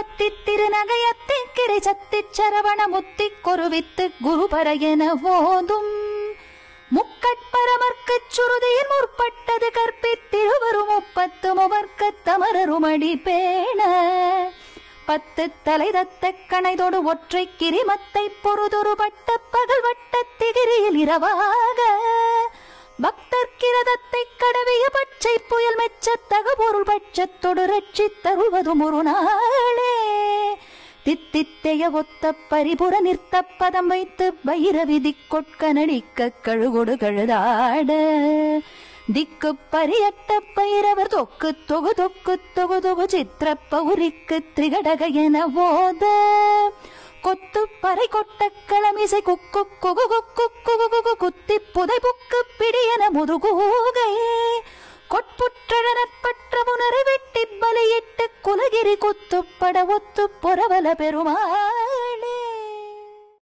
அத்தி திருநகையத்தி கிரை சத்தி சரவண முத்தி கொருவித்து குருபரையென ஓதும் முக்கட்பரமர்க்குச் சுருதியின் முற்பட்டது கற்பித்திருவரும் 30 முவர்க்கத் தமரருமடி பேண 10 தலை தத்த கணைதொடு ஒற்றை கிரிமத்தை பொறுதொருபட்ட பகல் வட்ட திகிரியில் இரவாக பக்தர் கிரதத்தை கடவிய பச்சை புயல் மெச்ச தகபொருள் பட்சத்தொடு ரட்சி தருவதும் ஒரு நாளே தித்தித்தைய ஒத்த பரிபுற நிறுத்த பதம் வைத்து பைரவி திக்கொட்க நடிக்க கழுகொடு கழுதாட திக்கு பரியட்ட பைரவர் தொக்கு தொகு தொக்கு தொகு தொகு சித்திர பௌரிக்கு திரிகடக என ஓத கொத்து பறை கொட்ட களமிசை குக்கு குகு குக்கு குகு குகு குத்தி புதை புக்கு பிடியன முதுகூகை கொட்புற்றழற்பற்ற புனரை வெட்டி பலியிட்டு குலகிரி குத்துப்பட ஒத்து பொறவல பெருமாளே